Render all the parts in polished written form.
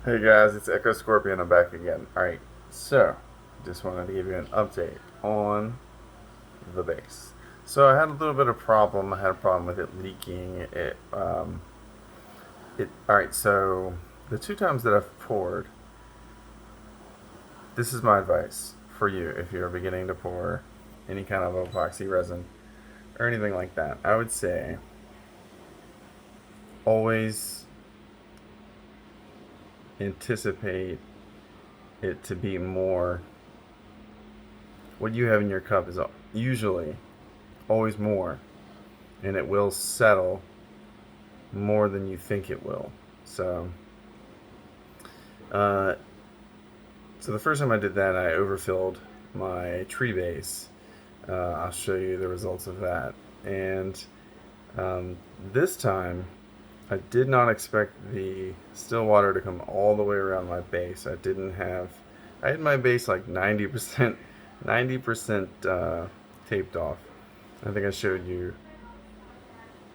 Hey guys, it's Echo Scorpion. I'm back again. Alright, so just wanted to give you an update on the base. So I had a little bit of problem. I had a problem with it leaking. Alright, so the two times that I've poured, this is my advice for you if you're beginning to pour any kind of epoxy resin or anything like that. I would say always anticipate it to be more. What you have in your cup is usually always more, and it will settle more than you think it will. So, uh, so the first time I did that, I overfilled my tree base. I'll show you the results of that. And um, this time, I did not expect the still water to come all the way around my base. I had my base like 90%, 90% taped off. I think I showed you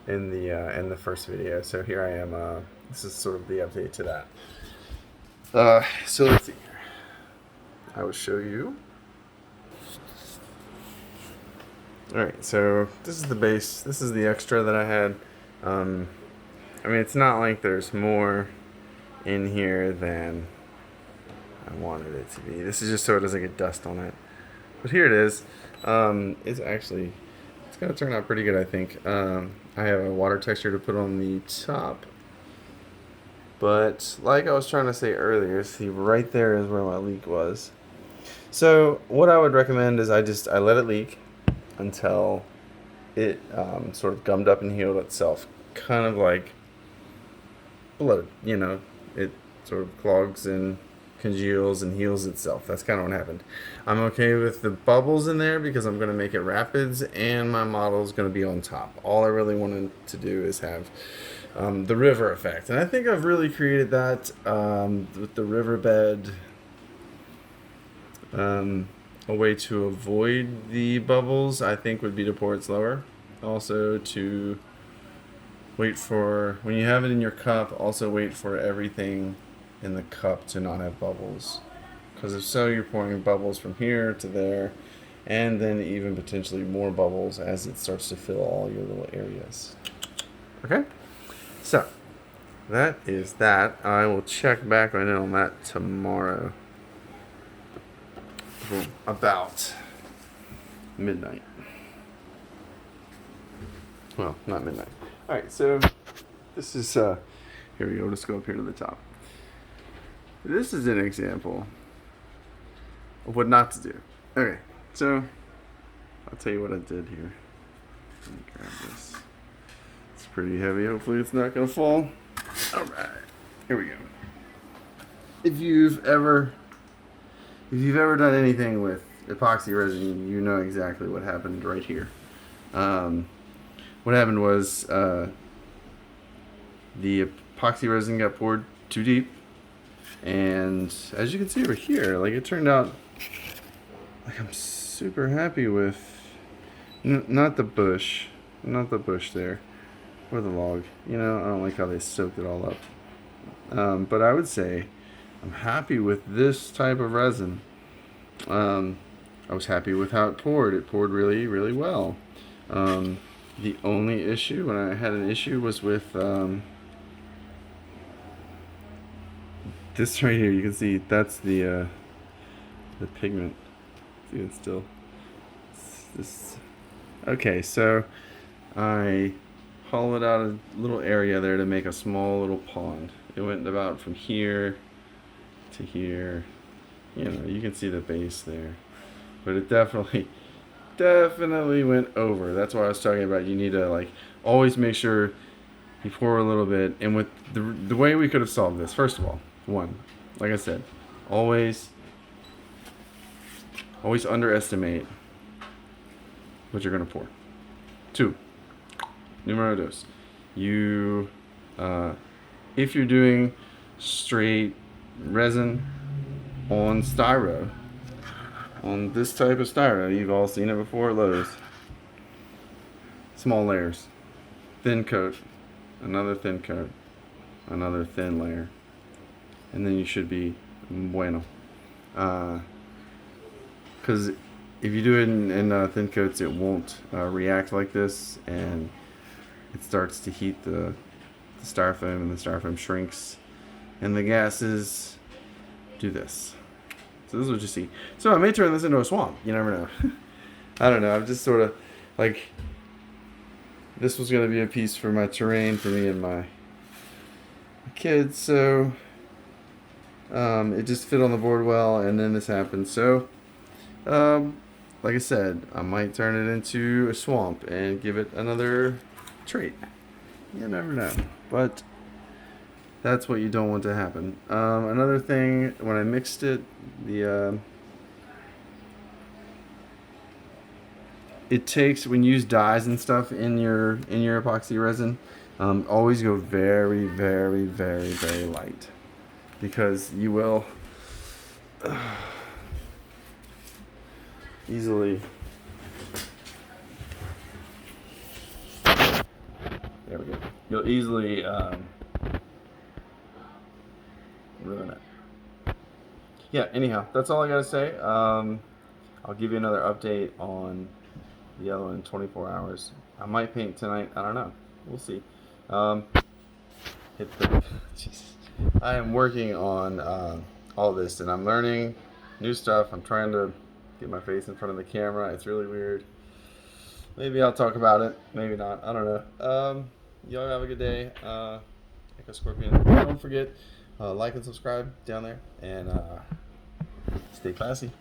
in the first video. So here I am. This is sort of the update to that. So let's see. I will show you. All right. So this is the base. This is the extra that I had. Um, I mean, it's not like there's more in here than I wanted it to be. This is just so it doesn't get dust on it. But here it is. It's gonna turn out pretty good, I think. I have a water texture to put on the top. But like I was trying to say earlier, see right there is where my leak was. So what I would recommend is I let it leak until it sort of gummed up and healed itself, kind of like blood. It sort of clogs and congeals and heals itself. That's kind of what happened. I'm okay with the bubbles in there because I'm going to make it rapids and my model is going to be on top. All I really wanted to do is have the river effect. And I think I've really created that with the riverbed. A way to avoid the bubbles, I think, would be to pour it slower. Also, to wait for, when you have it in your cup, also wait for everything in the cup to not have bubbles. Because if so, you're pouring bubbles from here to there, and then even potentially more bubbles as it starts to fill all your little areas. Okay? So, that is that. I will check back in on that tomorrow. About midnight. Well, not midnight. Alright, so this is, here we go. Let's go up here to the top. This is an example of what not to do. Okay, so I'll tell you what I did here. Let me grab this. It's pretty heavy. Hopefully it's not going to fall. Alright, here we go. If you've ever done anything with epoxy resin, you know exactly what happened right here. What happened was the epoxy resin got poured too deep, and as you can see over here, like, it turned out like I'm super happy with not the bush there, or the log. I don't like how they soaked it all up. But I would say I'm happy with this type of resin. I was happy with how it poured. It poured really, really well. The only issue, when I had an issue, was with this right here. You can see that's the pigment. See, it's still this. Okay, so I hollowed out a little area there to make a small little pond. It went about from here to here. You can see the base there, but it definitely went over. That's why I was talking about, you need to, like, always make sure you pour a little bit. And with the way we could have solved this, first of all, one, like I said, always underestimate what you're gonna pour. Two, numero dos, you if you're doing straight resin on styro, on this type of styro, you've all seen it before at Lowe's. Small layers, thin coat, another thin coat, another thin layer, and then you should be bueno. Because if you do it in thin coats, it won't react like this, and it starts to heat the styrofoam, and the styrofoam shrinks, and the gases do this. So this is what you see. So I may turn this into a swamp. You never know. I don't know. I'm just sort of like, this was going to be a piece for my terrain for me and my kids. So it just fit on the board well, and then this happened. So like I said, I might turn it into a swamp and give it another trait. You never know. But that's what you don't want to happen. Another thing, when I mixed it, it takes, when you use dyes and stuff in your epoxy resin, always go very, very, very, very light, because you will easily, there we go, you'll easily ruin it. Yeah, anyhow, that's all I gotta say. I'll give you another update on the yellow in 24 hours. I might paint tonight, I don't know, we'll see. I am working on all this, and I'm learning new stuff. I'm trying to get my face in front of the camera. It's really weird. Maybe I'll talk about it, maybe not, I don't know. Y'all have a good day. Echo Scorpion. Don't forget, like and subscribe down there, and stay classy.